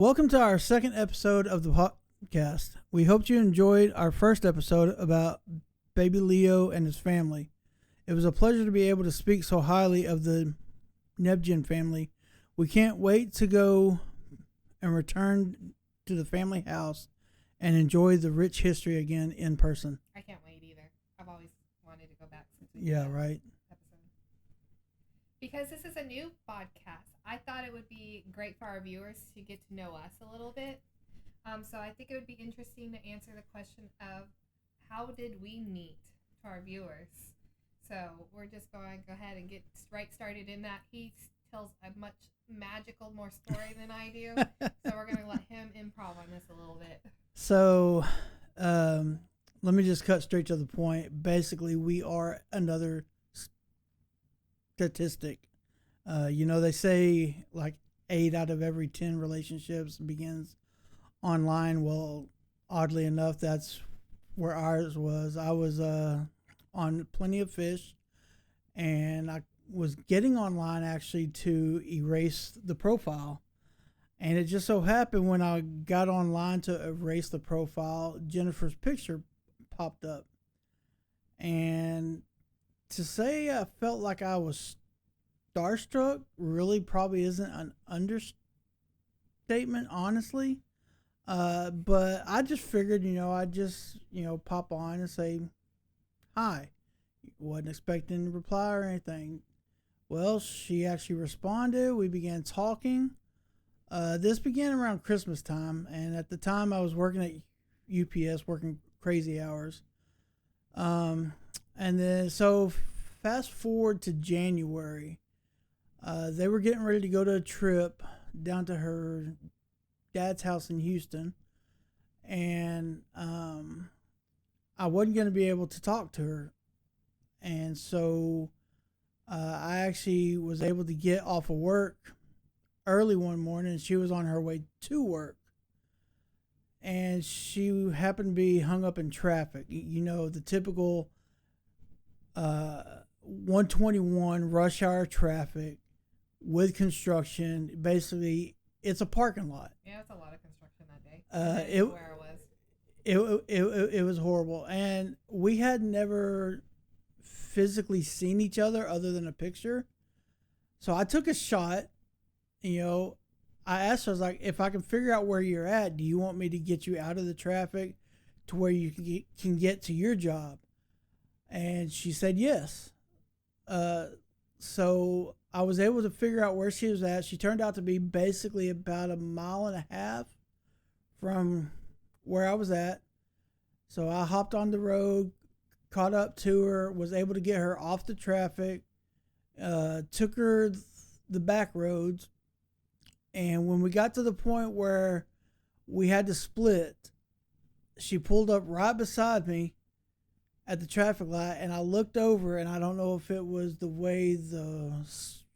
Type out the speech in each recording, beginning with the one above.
Welcome to our second episode of the podcast. We hope you enjoyed our first episode about baby Leo and his family. It was a pleasure to be able to speak so highly of the Nebgen family. We can't wait to go and return to the family house and enjoy the rich history again in person. I can't wait either. I've always wanted to go back since we Yeah, right. episode. Because this is a new podcast, I thought it would be great for our viewers to get to know us a little bit. So I think it would be interesting to answer the question of how did we meet to our viewers. So we're just going to go ahead and get right started in that. He tells a much magical more story than I do. So we're going to let him improv on this a little bit. So, let me just cut straight to the point. Basically, we are another statistic. They say like 8 out of every 10 relationships begins online. Well, oddly enough, that's where ours was. I was on Plenty of Fish, and I was getting online actually to erase the profile. And it just so happened when I got online to erase the profile, Jennifer's picture popped up. And to say I felt like I was starstruck really probably isn't an understatement, honestly. But I just figured, I'd just, pop on and say hi. Wasn't expecting a reply or anything. Well, she actually responded. We began talking. This began around Christmas time, and at the time I was working at UPS, working crazy hours. And then, so fast forward to January, they were getting ready to go to a trip down to her dad's house in Houston, and I wasn't going to be able to talk to her. And so I actually was able to get off of work early one morning, and she was on her way to work, and she happened to be hung up in traffic. The typical 121 rush hour traffic with construction. Basically, it's a parking lot. Yeah, it's a lot of construction that day. Where I was. It was horrible, and we had never physically seen each other than a picture. So I took a shot. I asked her, I was like, if I can figure out where you're at, do you want me to get you out of the traffic to where you can get to your job? And she said yes. So I was able to figure out where she was at. She turned out to be basically about 1.5 miles from where I was at. So I hopped on the road, caught up to her, was able to get her off the traffic, took her the back roads. And when we got to the point where we had to split, she pulled up right beside me at the traffic light, and I looked over, and I don't know if it was the way the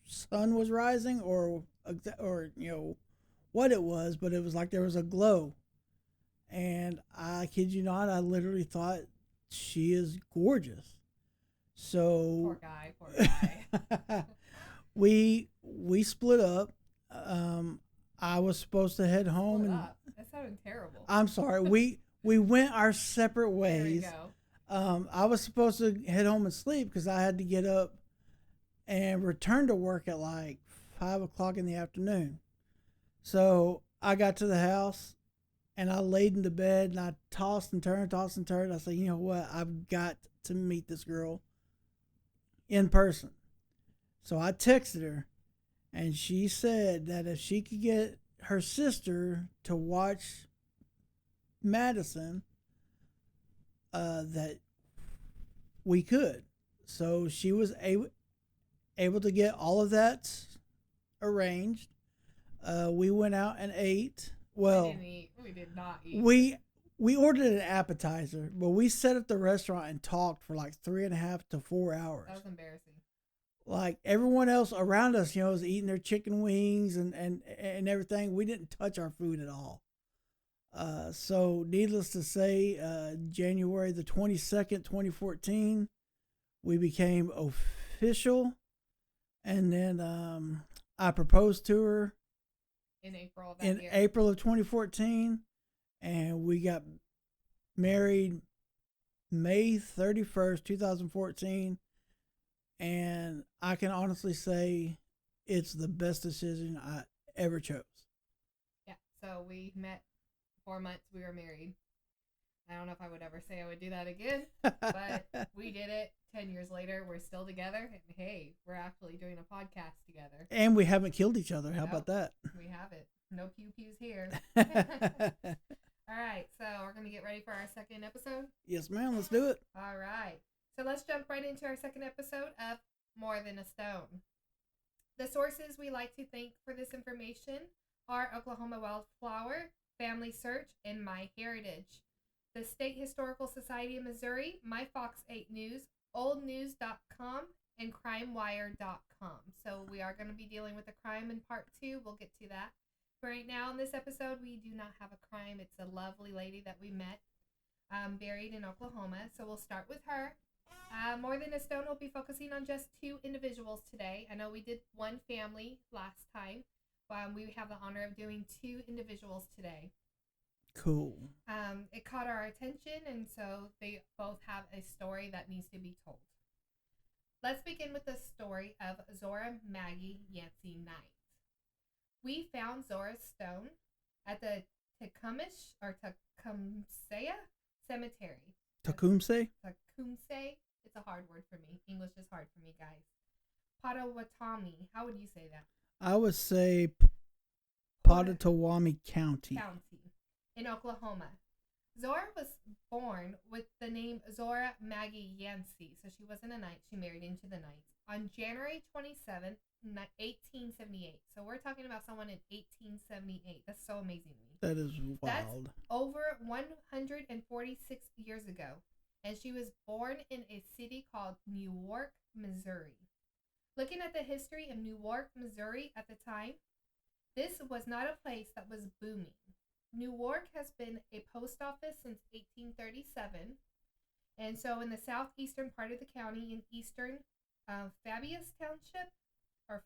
sun was rising or what it was, but it was like there was a glow. And I kid you not, I literally thought she is gorgeous. So Poor guy. we split up. I was supposed to head home, and that sounded terrible. I'm sorry. We went our separate ways. There you go. I was supposed to head home and sleep because I had to get up and return to work at like 5:00 in the afternoon. So I got to the house and I laid in the bed and I tossed and turned. I said, you know what? I've got to meet this girl in person. So I texted her. And she said that if she could get her sister to watch Madison, that we could. So she was able to get all of that arranged. We went out and ate. Well, we did not eat. We ordered an appetizer, but we sat at the restaurant and talked for like 3.5 to 4 hours. That was embarrassing. Like everyone else around us, was eating their chicken wings and everything. We didn't touch our food at all. So needless to say, January the 22nd, 2014, we became official. And then I proposed to her in April of that in year. April of 2014, and we got married May 31st, 2014, and I can honestly say it's the best decision I ever chose. Yeah, so we met 4 months, we were married. I don't know if I would ever say I would do that again, but we did it. 10 years later, we're still together, and hey, we're actually doing a podcast together. And we haven't killed each other. How about that? We haven't. No pew-pews here. All right, so we're going to get ready for our second episode? Yes, ma'am. Let's do it. All right. So let's jump right into our second episode of More Than a Stone. The sources we like to thank for this information are Oklahoma Wildflower, Family Search, and MyHeritage. The State Historical Society of Missouri, My Fox 8 News, oldnews.com, and crimewire.com. So we are going to be dealing with a crime in part 2. We'll get to that. But right now in this episode, we do not have a crime. It's a lovely lady that we met, buried in Oklahoma. So we'll start with her. More Than a Stone will be focusing on just 2 individuals today. I know we did one family last time. We have the honor of doing 2 individuals today. Cool. It caught our attention, and so they both have a story that needs to be told. Let's begin with the story of Zora Maggie Yancey Knight. We found Zora's stone at the Tecumseh Cemetery. Tecumseh? Tecumseh. It's a hard word for me. English is hard for me, guys. Potawatomi. How would you say that? I would say Potawatomi County. In Oklahoma. Zora was born with the name Zora Maggie Yancey, so she wasn't a knight. She married into the knights on January 27th, 1878. So we're talking about someone in 1878. That's so amazing to me. That is wild. That's over 146 years ago, and she was born in a city called Newark, Missouri. Looking at the history of Newark, Missouri at the time, this was not a place that was booming. Newark has been a post office since 1837, and so in the southeastern part of the county, in eastern Fabius Township, or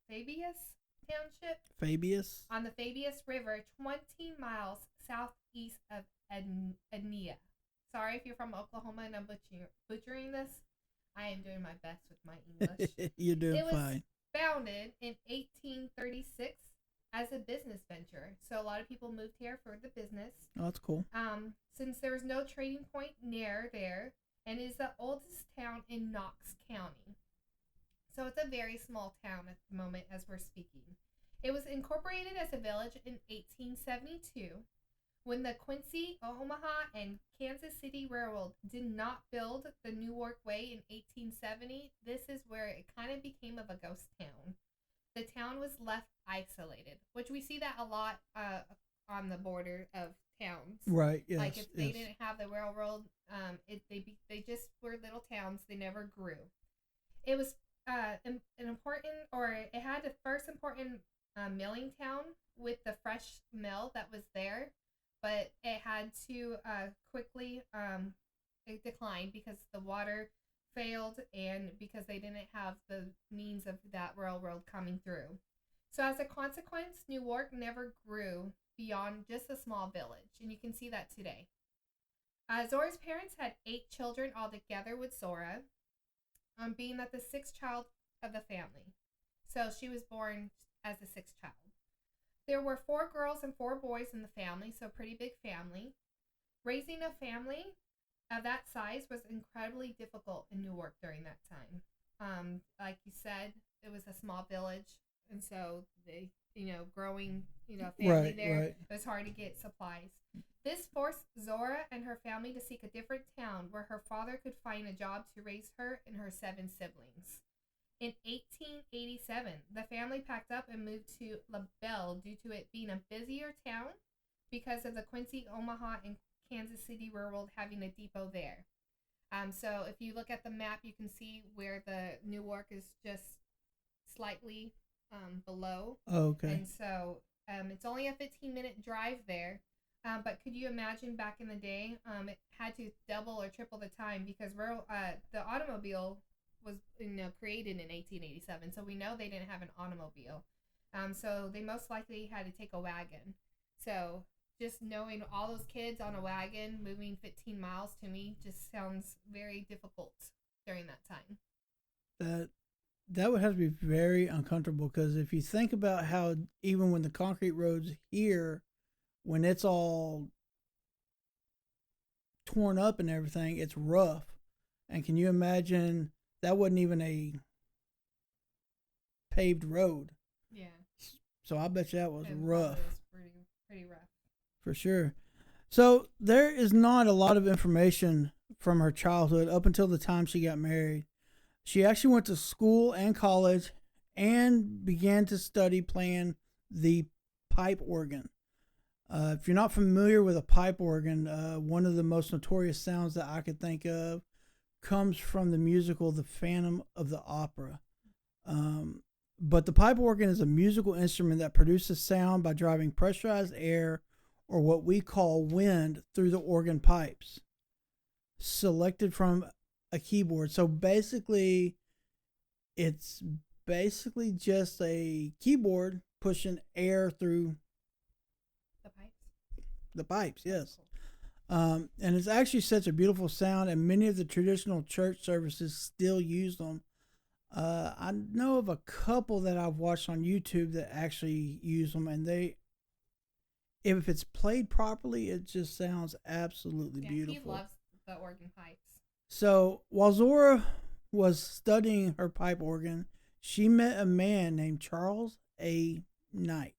Fabius Township, on the Fabius River, 20 miles southeast of Ednea. Sorry if you're from Oklahoma and I'm butchering this. I am doing my best with my English. You're doing fine. It was founded in 1836 as a business venture. So a lot of people moved here for the business. Oh, that's cool. Since there was no trading point near there, and is the oldest town in Knox County. So it's a very small town at the moment as we're speaking. It was incorporated as a village in 1872 when the Quincy, Omaha, and Kansas City Railroad did not build the Newark Way in 1870. This is where it kind of became of a ghost town. The town was left isolated, which we see that a lot on the border of towns. Right, yes. Like if they didn't have the railroad, they just were little towns. They never grew. It was an important, or it had the first important milling town with the fresh mill that was there, but it had to quickly decline because the water failed and because they didn't have the means of that railroad coming through. So as a consequence, Newark never grew beyond just a small village, and you can see that today. Zora's parents had 8 children altogether with Zora, being that the 6th child of the family. So she was born as the 6th child. There were 4 girls and 4 boys in the family, so pretty big family. Raising a family of that size was incredibly difficult in Newark during that time. Like you said, it was a small village, and so they, growing, family there, it was hard to get supplies. This forced Zora and her family to seek a different town where her father could find a job to raise her and her 7 siblings. In 1887, the family packed up and moved to LaBelle due to it being a busier town because of the Quincy, Omaha, and Kansas City Railroad having a depot there. So if you look at the map, you can see where the Newark is just slightly below. Oh, okay. And so it's only a 15-minute drive there. But could you imagine back in the day, it had to double or triple the time because the automobile was created in 1887. So we know they didn't have an automobile. So they most likely had to take a wagon. So just knowing all those kids on a wagon moving 15 miles to me just sounds very difficult during that time. That would have to be very uncomfortable because if you think about how even when the concrete roads here, when it's all torn up and everything, it's rough. And can you imagine that wasn't even a paved road? Yeah. So I bet you that was It rough. was pretty rough. For sure. So there is not a lot of information from her childhood up until the time she got married. She actually went to school and college and began to study playing the pipe organ. If you're not familiar with a pipe organ, one of the most notorious sounds that I could think of comes from the musical The Phantom of the Opera. But the pipe organ is a musical instrument that produces sound by driving pressurized air, or what we call wind, through the organ pipes selected from a keyboard. So basically, it's basically just a keyboard pushing air through The pipes? the pipes, yes. Cool. And it's actually such a beautiful sound, and many of the traditional church services still use them. I know of a couple that I've watched on YouTube that actually use them, and if it's played properly, it just sounds absolutely beautiful. He loves the organ pipes. So while Zora was studying her pipe organ, she met a man named Charles A. Knight.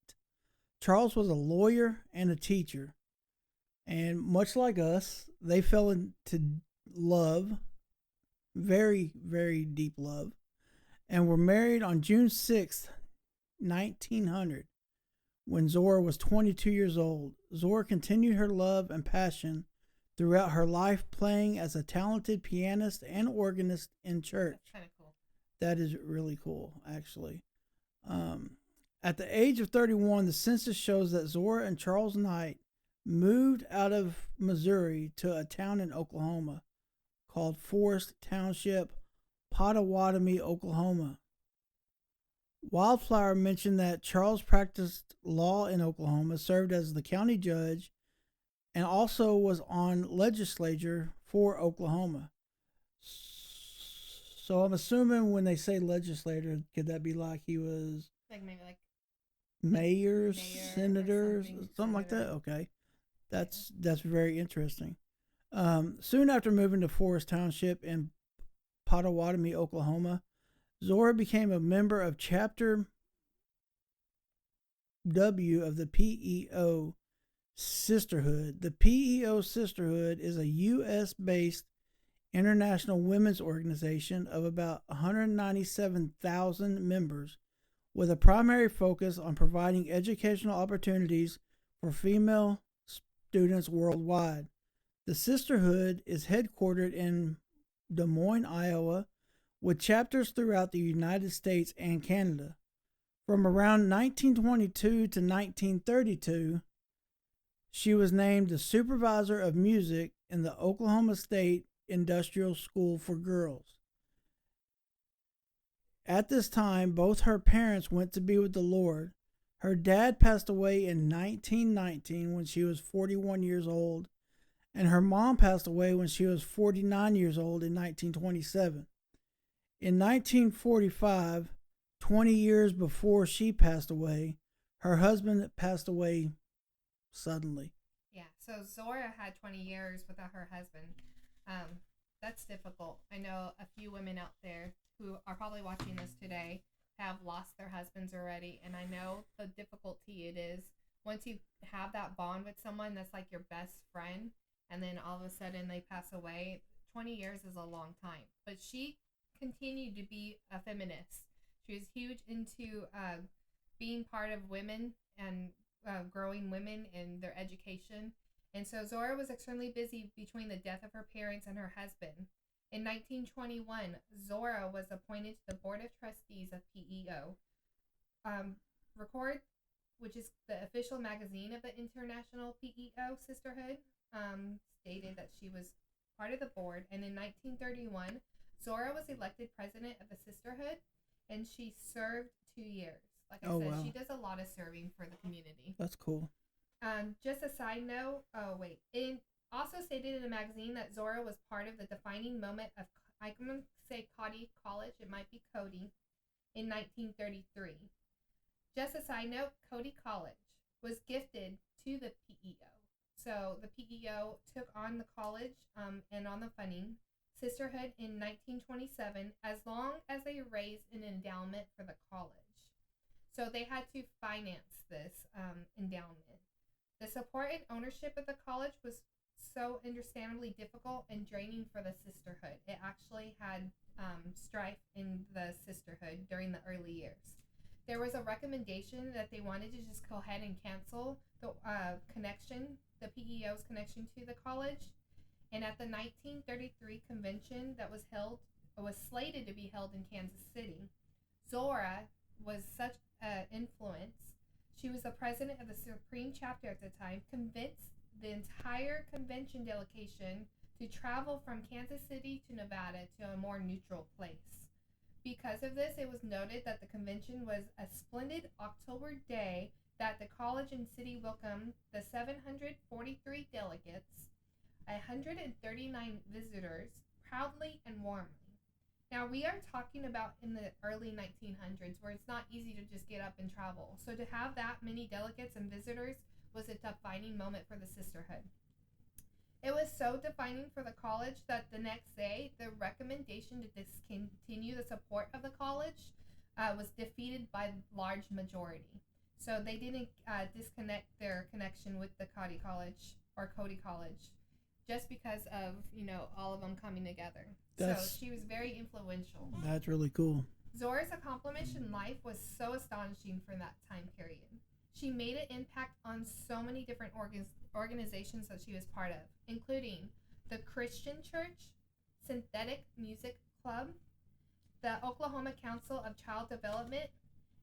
Charles was a lawyer and a teacher, and much like us, they fell into love, very, very deep love, and were married on June 6th, 1900. When Zora was 22 years old, Zora continued her love and passion throughout her life, playing as a talented pianist and organist in church. That's kind of cool. That is really cool, actually. At the age of 31, the census shows that Zora and Charles Knight moved out of Missouri to a town in Oklahoma called Forest Township, Pottawatomie, Oklahoma. Wildflower mentioned that Charles practiced law in Oklahoma, served as the county judge, and also was on legislature for Oklahoma. So I'm assuming when they say legislator, could that be like he was maybe like mayor, mayor senators, something like that? Okay, that's very interesting. Soon after moving to Forest Township in Pottawatomie, Oklahoma, Zora became a member of Chapter W of the PEO Sisterhood. The PEO Sisterhood is a U.S. based international women's organization of about 197,000 members, with a primary focus on providing educational opportunities for female students worldwide. The Sisterhood is headquartered in Des Moines, Iowa, with chapters throughout the United States and Canada. From around 1922 to 1932, she was named the supervisor of music in the Oklahoma State Industrial School for Girls. At this time, both her parents went to be with the Lord. Her dad passed away in 1919 when she was 41 years old, and her mom passed away when she was 49 years old in 1927. In 1945, 20 years before she passed away, her husband passed away suddenly. Yeah, so Zora had 20 years without her husband. That's difficult. I know a few women out there who are probably watching this today have lost their husbands already, and I know the difficulty it is once you have that bond with someone that's like your best friend, and then all of a sudden they pass away. 20 years is a long time, but she continued to be a feminist. She was huge into being part of women and growing women in their education. And so Zora was extremely busy between the death of her parents and her husband. In 1921, Zora was appointed to the Board of Trustees of PEO. Record, which is the official magazine of the International PEO Sisterhood, stated that she was part of the board. And in 1931, Zora was elected president of the Sisterhood, and she served 2 years. Like I Oh, said, wow. she does a lot of serving for the community. That's cool. Just a side note. Oh wait, it also stated in a magazine that Zora was part of the defining moment of, I'm gonna say Cody College. It might be Cody, in 1933. Just a side note, Cody College was gifted to the PEO. So the PEO took on the college and on the funding, Sisterhood in 1927, as long as they raised an endowment for the college. So they had to finance this endowment. The support and ownership of the college was so understandably difficult and draining for the Sisterhood. It actually had strife in the Sisterhood during the early years. There was a recommendation that they wanted to just go ahead and cancel the connection, the PEO's connection to the college. And at the 1933 convention that was slated to be held in Kansas City, Zora was such an influence. She was the president of the Supreme Chapter at the time, convinced the entire convention delegation to travel from Kansas City to Nevada to a more neutral place. Because of this, it was noted that the convention was a splendid October day, that the college and city welcomed the 743 delegates, 139 visitors, proudly and warmly. Now, we are talking about in the early 1900s, where it's not easy to just get up and travel. So to have that many delegates and visitors was a defining moment for the Sisterhood. It was so defining for the college that the next day, the recommendation to discontinue the support of the college was defeated by large majority. So they didn't disconnect their connection with the Cody College, just because of, all of them coming together. So she was very influential. That's really cool. Zora's accomplishment in life was so astonishing for that time period. She made an impact on so many different organizations that she was part of, including the Christian Church, Synthetic Music Club, the Oklahoma Council of Child Development,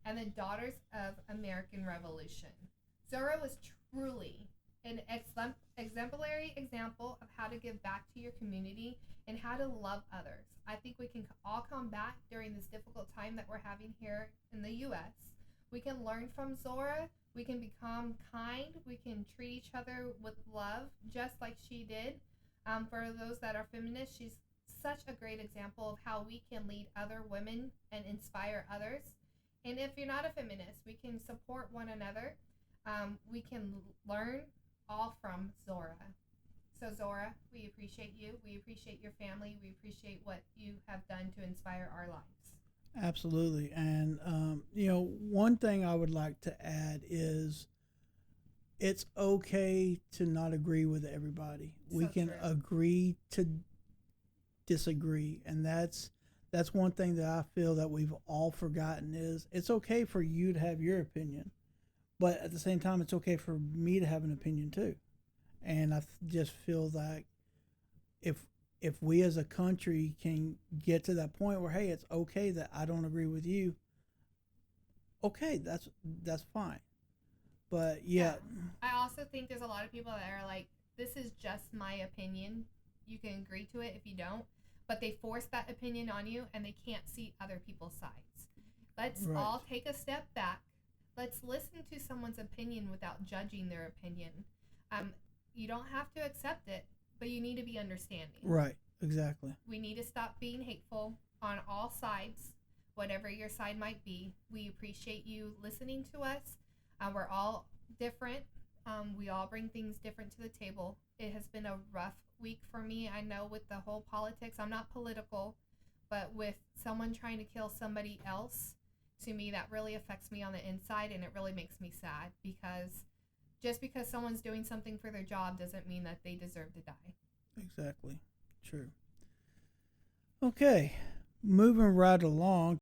and the Daughters of American Revolution. Zora was truly an exemplary example of how to give back to your community and how to love others. I think we can all come back during this difficult time that we're having here in the U.S. We can learn from Zora. We can become kind. We can treat each other with love, just like she did. For those that are feminists, she's such a great example of how we can lead other women and inspire others. And if you're not a feminist, we can support one another. We can learn all from Zora. So Zora, we appreciate you. We appreciate your family. We appreciate what you have done to inspire our lives. Absolutely. And, one thing I would like to add is it's okay to not agree with everybody. We can agree to disagree. And that's one thing that I feel that we've all forgotten is it's okay for you to have your opinion. But at the same time, it's okay for me to have an opinion too. And I just feel like if we as a country can get to that point where, hey, it's okay that I don't agree with you, okay, that's fine. But yeah. I also think there's a lot of people that are like, this is just my opinion. You can agree to it if you don't. But they force that opinion on you and they can't see other people's sides. Let's all take a step back. Let's listen to someone's opinion without judging their opinion. You don't have to accept it, but you need to be understanding. Right, exactly. We need to stop being hateful on all sides, whatever your side might be. We appreciate you listening to us. We're all different. We all bring things different to the table. It has been a rough week for me. I know with the whole politics, I'm not political, but with someone trying to kill somebody else, to me, that really affects me on the inside, and it really makes me sad because just because someone's doing something for their job doesn't mean that they deserve to die. Exactly. True. Okay. Moving right along.